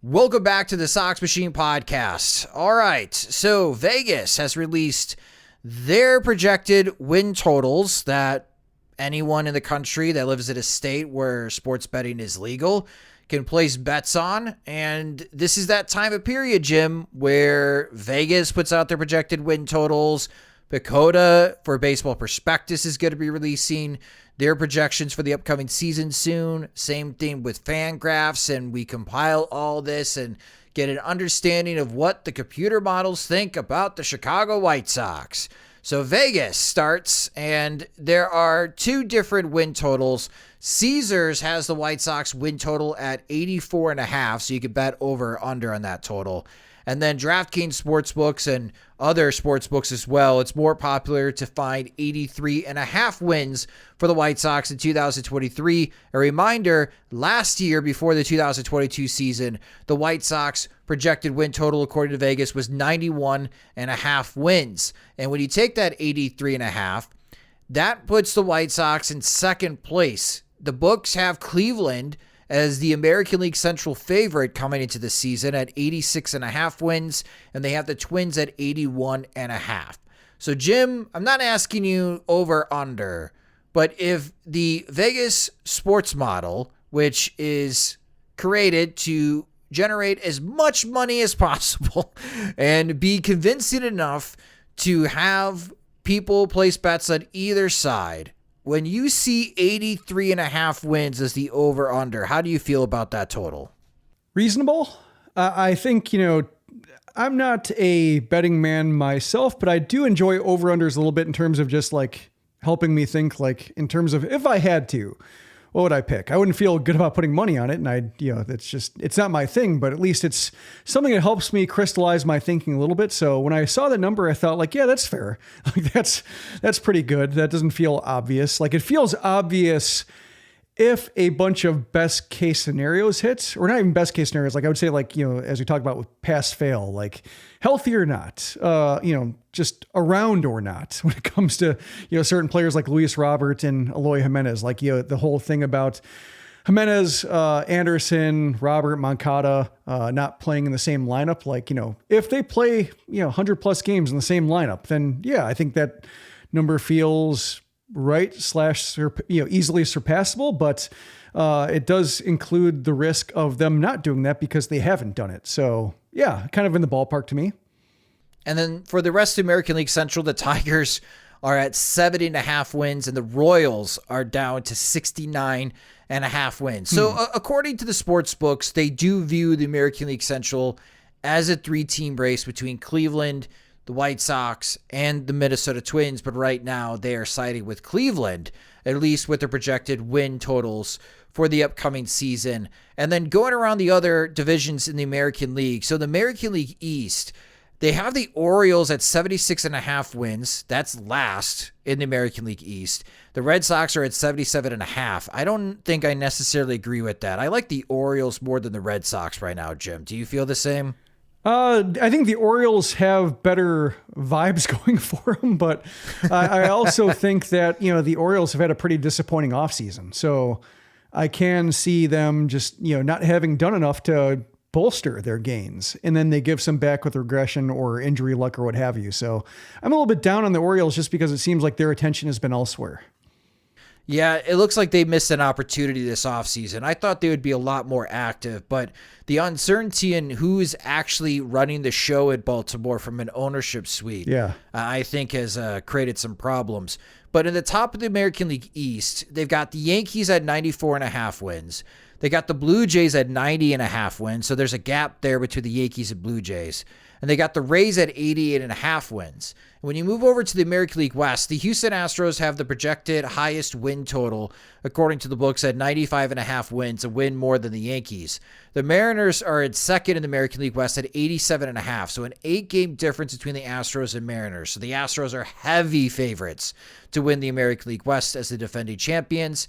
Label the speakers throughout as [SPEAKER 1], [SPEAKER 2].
[SPEAKER 1] Welcome back to the Sox Machine Podcast. All right, so Vegas has released their projected win totals that anyone in the country that lives in a state where sports betting is legal can place bets on. And this is that time of period, Jim, where Vegas puts out their projected win totals. Pacoda for Baseball Prospectus is going to be releasing their projections for the upcoming season soon. Same thing with Fangraphs, and we compile all this and get an understanding of what the computer models think about the Chicago White Sox. So Vegas starts, and there are two different win totals. Caesars has the White Sox win total at 84.5, so you could bet over or under on that total. And then DraftKings Sportsbooks and other sportsbooks as well, it's more popular to find 83.5 wins for the White Sox in 2023. A reminder, last year before the 2022 season, the White Sox projected win total according to Vegas was 91.5 wins. And when you take that 83.5, that puts the White Sox in second place. The books have Cleveland as the American League Central favorite coming into the season at 86.5 wins, and they have the Twins at 81.5. So, Jim, I'm not asking you over under, but if the Vegas sports model, which is created to generate as much money as possible and be convincing enough to have people place bets on either side, when you see 83.5 wins as the over-under, how do you feel about that total?
[SPEAKER 2] Reasonable. I think, I'm not a betting man myself, but I do enjoy over-unders a little bit in terms of just like helping me think like in terms of if I had to, what would I pick? I wouldn't feel good about putting money on it. And it's not my thing, but at least it's something that helps me crystallize my thinking a little bit. So when I saw the number, I thought like, yeah, that's fair. Like that's pretty good. That doesn't feel obvious. Like it feels obvious if a bunch of best case scenarios hits, or not even best case scenarios. Like I would say like, as we talked about with pass fail, like healthy or not, just around or not when it comes to, certain players like Luis Robert and Eloy Jimenez, like, the whole thing about Jimenez, Anderson, Robert, Moncada, not playing in the same lineup. Like, if they play, 100 plus games in the same lineup, then yeah, I think that number feels right / easily surpassable, but it does include the risk of them not doing that because they haven't done it. So yeah, kind of in the ballpark to me.
[SPEAKER 1] And then for the rest of American League Central, the Tigers are at 70.5 wins and the Royals are down to 69.5 wins. So according to the sports books, they do view the American League Central as a 3-team race between Cleveland, the White Sox, and the Minnesota Twins, but right now they are siding with Cleveland, at least with the projected win totals for the upcoming season. And then going around the other divisions in the American League. So the American League East, they have the Orioles at 76.5 wins. That's last in the American League East. The Red Sox are at 77.5. I don't think I necessarily agree with that. I like the Orioles more than the Red Sox right now, Jim. Do you feel the same?
[SPEAKER 2] I think the Orioles have better vibes going for them, but I also think that, the Orioles have had a pretty disappointing offseason. So I can see them just, not having done enough to bolster their gains. And then they give some back with regression or injury luck or what have you. So I'm a little bit down on the Orioles just because it seems like their attention has been elsewhere.
[SPEAKER 1] Yeah, it looks like they missed an opportunity this offseason. I thought they would be a lot more active, but the uncertainty in who's actually running the show at Baltimore from an ownership suite, I think has created some problems. But in the top of the American League East, they've got the Yankees at 94.5 wins. They got the Blue Jays at 90.5 wins, so there's a gap there between the Yankees and Blue Jays. And they got the Rays at 88.5 wins. When you move over to the American League West, the Houston Astros have the projected highest win total, according to the books, at 95.5 wins, a win more than the Yankees. The Mariners are at second in the American League West at 87.5, so an 8-game difference between the Astros and Mariners. So the Astros are heavy favorites to win the American League West as the defending champions.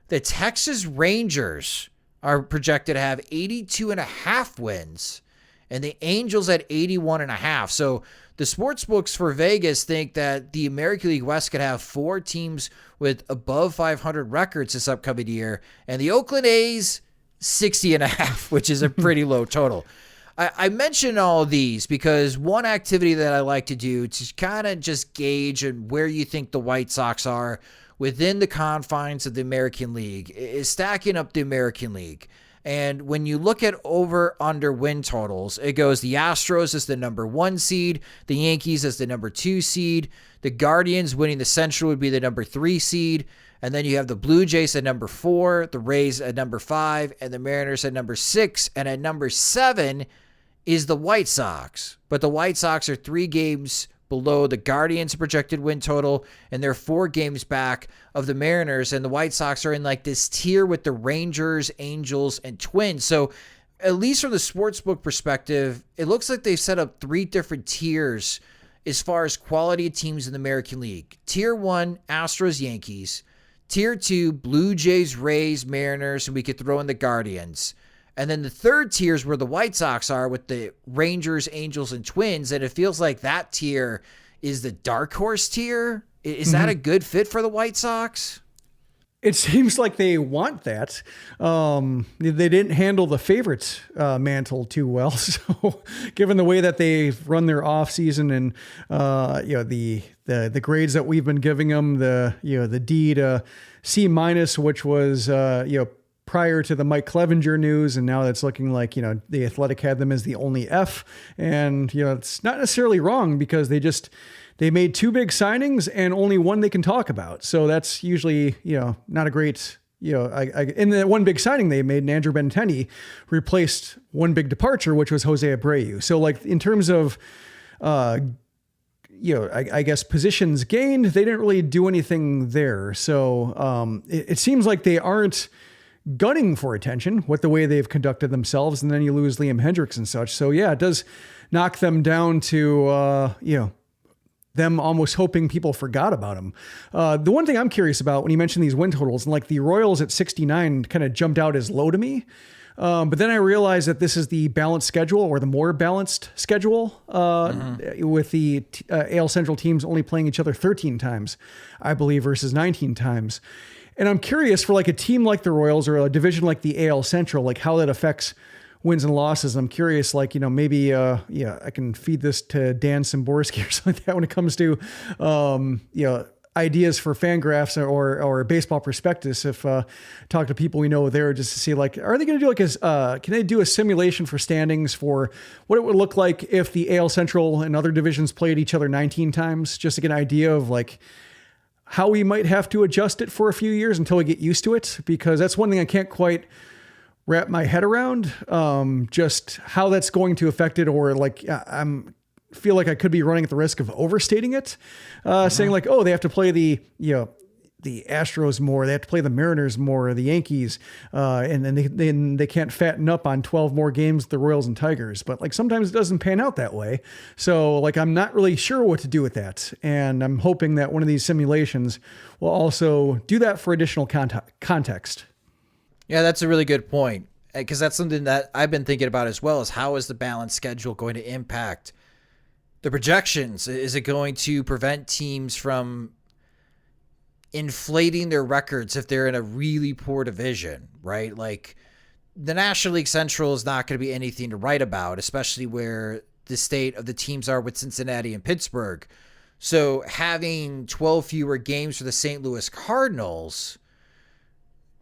[SPEAKER 1] The Texas Rangers are projected to have 82.5 wins, and the Angels at 81.5. So the sports books for Vegas think that the American League West could have 4 teams with above 500 records this upcoming year. And the Oakland A's, 60.5, which is a pretty low total. I mention all of these because one activity that I like to do to kind of just gauge where you think the White Sox are within the confines of the American League is stacking up the American League. And when you look at over-under win totals, it goes the Astros as the number 1 seed, the Yankees as the number 2 seed, the Guardians winning the Central would be the number 3 seed, and then you have the Blue Jays at number 4, the Rays at number 5, and the Mariners at number 6, and at number 7 is the White Sox. But the White Sox are 3 games below the Guardians' projected win total, and they're 4 games back of the Mariners, and the White Sox are in like this tier with the Rangers, Angels, and Twins. So at least from the sportsbook perspective, it looks like they've set up 3 different tiers as far as quality of teams in the American League. Tier 1, Astros, Yankees. Tier 2, Blue Jays, Rays, Mariners, and we could throw in the Guardians. And then the third tier is where the White Sox are with the Rangers, Angels, and Twins. And it feels like that tier is the dark horse tier. Is that a good fit for the White Sox?
[SPEAKER 2] It seems like they want that. They didn't handle the favorites mantle too well. So given the way that they've run their off season and, the grades that we've been giving them, the D to C minus, which was, prior to the Mike Clevenger news, and now it's looking like, the Athletic had them as the only F. And, it's not necessarily wrong because they made 2 big signings and only one they can talk about. So that's usually, not a great, in the one big signing they made, Andrew Benintendi replaced one big departure, which was Jose Abreu. So like in terms of, I guess positions gained, they didn't really do anything there. So it seems like they aren't gunning for attention with the way they've conducted themselves. And then you lose Liam Hendricks and such. So yeah, it does knock them down to, them almost hoping people forgot about them. The one thing I'm curious about when you mention these win totals, and like the Royals at 69 kind of jumped out as low to me. But then I realized that this is the balanced schedule or the more balanced schedule with the AL Central teams only playing each other 13 times, I believe, versus 19 times. And I'm curious for like a team like the Royals or a division like the AL Central, like how that affects wins and losses. I'm curious, like, maybe, I can feed this to Dan Szymborski or something like that when it comes to, ideas for Fangraphs or baseball prospectus. If talk to people we know there just to see, like, are they going to do like can they do a simulation for standings for what it would look like if the AL Central and other divisions played each other 19 times, just to get an idea of like how we might have to adjust it for a few years until we get used to it, because that's one thing I can't quite wrap my head around, just how that's going to affect it. Or like, feel like I could be running at the risk of overstating it, saying like, oh, they have to play the Astros more, they have to play the Mariners more, the Yankees, and then they can't fatten up on 12 more games, the Royals and Tigers. But like, sometimes it doesn't pan out that way. So like, I'm not really sure what to do with that. And I'm hoping that one of these simulations will also do that for additional context.
[SPEAKER 1] Yeah, that's a really good point, because that's something that I've been thinking about as well, is how is the balanced schedule going to impact the projections? Is it going to prevent teams from inflating their records if they're in a really poor division, right? Like the National League Central is not going to be anything to write about, especially where the state of the teams are with Cincinnati and Pittsburgh. So having 12 fewer games for the St. Louis Cardinals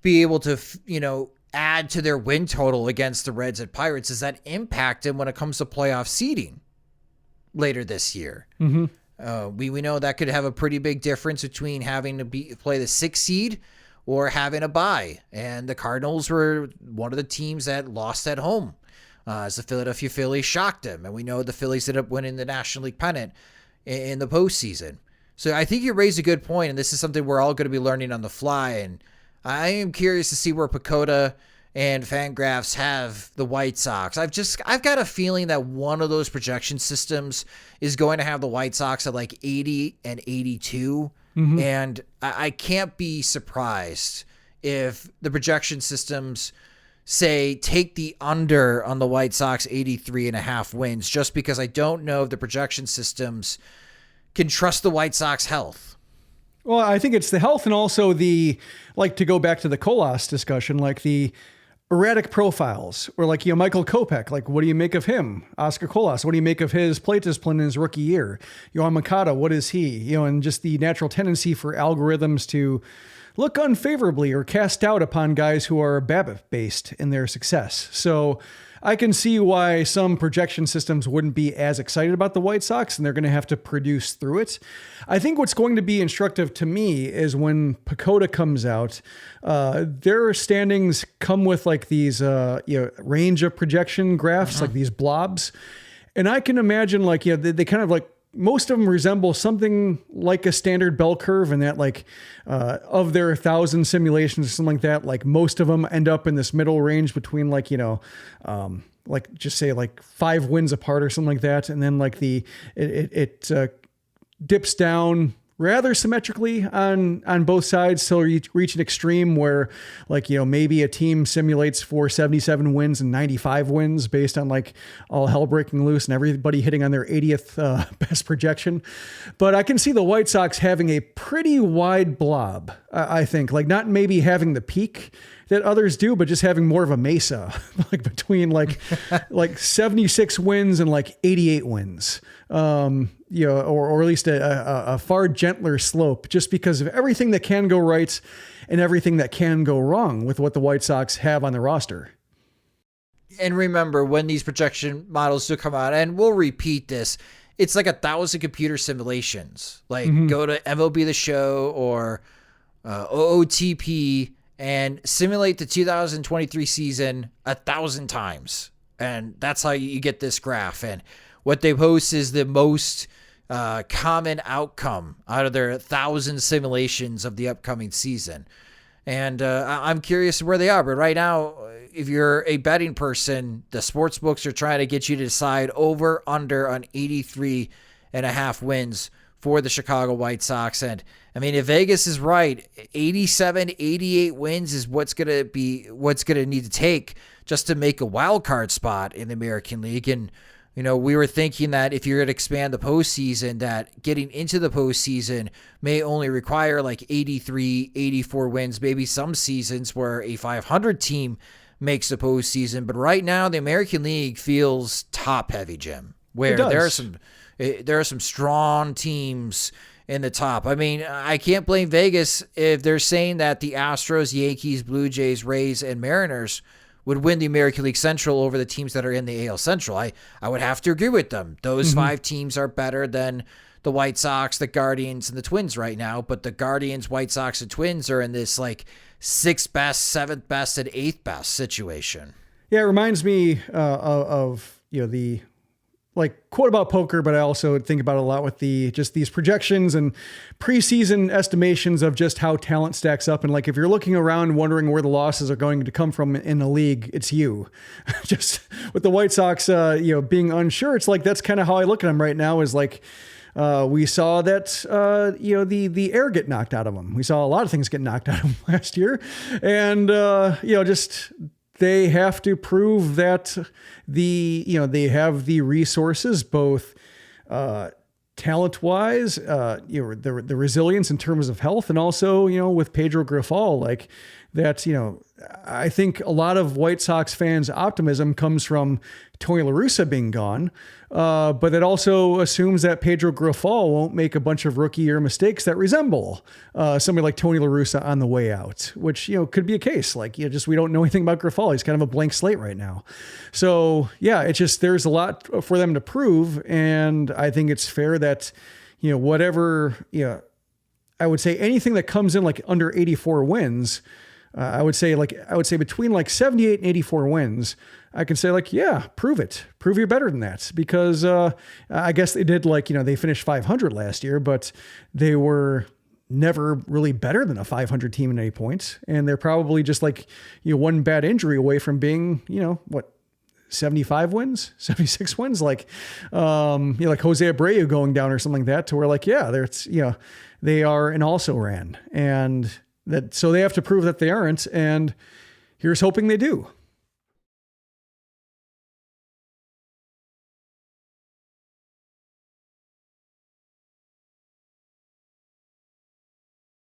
[SPEAKER 1] be able to, add to their win total against the Reds and Pirates, does that impact them when it comes to playoff seeding later this year? Mm-hmm. We know that could have a pretty big difference between having to play the 6th seed or having a bye. And the Cardinals were one of the teams that lost at home as the Philadelphia Phillies shocked them. And we know the Phillies ended up winning the National League pennant in the postseason. So I think you raised a good point, and this is something we're all going to be learning on the fly. And I am curious to see where Pacoda and Fangraphs have the White Sox. I've got a feeling that one of those projection systems is going to have the White Sox at like 80 and 82. Mm-hmm. And I can't be surprised if the projection systems say take the under on the White Sox 83.5 wins, just because I don't know if the projection systems can trust the White Sox health. Well,
[SPEAKER 2] I think it's the health, and also to go back to the Colas discussion, like the erratic profiles, or like, Michael Kopech, like, what do you make of him? Oscar Colas, what do you make of his plate discipline in his rookie year? Yohan Moncada, what is he? And just the natural tendency for algorithms to look unfavorably or cast doubt upon guys who are BABIP-based in their success. So I can see why some projection systems wouldn't be as excited about the White Sox, and they're going to have to produce through it. I think what's going to be instructive to me is when PECOTA comes out, their standings come with like these range of projection graphs, like these blobs. And I can imagine like, they kind of like, most of them resemble something like a standard bell curve, and that like of their 1,000 simulations or something like that, like most of them end up in this middle range between like, like just say like 5 wins apart or something like that. And then like it dips down rather symmetrically on both sides till you reach an extreme where like, maybe a team simulates for 77 wins and 95 wins based on like all hell breaking loose and everybody hitting on their 80th best projection. But I can see the White Sox having a pretty wide blob, I think, like not maybe having the peak that others do, but just having more of a mesa, like between like 76 wins and like 88 wins, or at least a far gentler slope, just because of everything that can go right and everything that can go wrong with what the White Sox have on their roster.
[SPEAKER 1] And remember, when these projection models do come out, and we'll repeat this, it's like 1,000 computer simulations. Like go to MLB The Show or OOTP and simulate the 2023 season 1,000 times. And that's how you get this graph. And what they post is the most common outcome out of their 1,000 simulations of the upcoming season. And I'm curious where they are. But right now, if you're a betting person, the sportsbooks are trying to get you to decide over, under on 83.5 wins for the Chicago White Sox. And I mean, if Vegas is right, 87, 88 wins is what's going to need to take just to make a wild card spot in the American League. And, we were thinking that if you're going to expand the postseason, that getting into the postseason may only require like 83, 84 wins, maybe some seasons where a 500 team makes the postseason. But right now, the American League feels top heavy, Jim, where there are some strong teams in the top. I mean, I can't blame Vegas if they're saying that the Astros, Yankees, Blue Jays, Rays, and Mariners would win the American League Central over the teams that are in the AL Central. I would have to agree with them. Those 5 teams are better than the White Sox, the Guardians, and the Twins right now. But the Guardians, White Sox, and Twins are in this like 6th best, 7th best, and 8th best situation.
[SPEAKER 2] Yeah, it reminds me of the like quote about poker, but I also think about it a lot with just these projections and preseason estimations of just how talent stacks up. And like, if you're looking around wondering where the losses are going to come from in the league, it's you. Just with the White Sox, being unsure. It's like, that's kind of how I look at them right now, is like, we saw that, the air get knocked out of them. We saw a lot of things get knocked out of them last year. And, just, they have to prove that they have the resources, both talent-wise, the resilience in terms of health, and also, with Pedro Grifol, like that, I think a lot of White Sox fans' optimism comes from Tony La Russa being gone, but it also assumes that Pedro Grifol won't make a bunch of rookie year mistakes that resemble somebody like Tony La Russa on the way out, which, could be a case. Like, we don't know anything about Grifol. He's kind of a blank slate right now. So yeah, it's just, there's a lot for them to prove. And I think it's fair that, whatever, I would say anything that comes in like under 84 wins, I would say between like 78 and 84 wins, I can say like, yeah, prove it. Prove you're better than that. Because I guess they did they finished 500 last year, but they were never really better than a 500 team in any points. And they're probably just like, one bad injury away from being, 75 wins, 76 wins, like Jose Abreu going down or something like that, to where like, yeah, they are an also ran, and so they have to prove that they aren't, and here's hoping they do.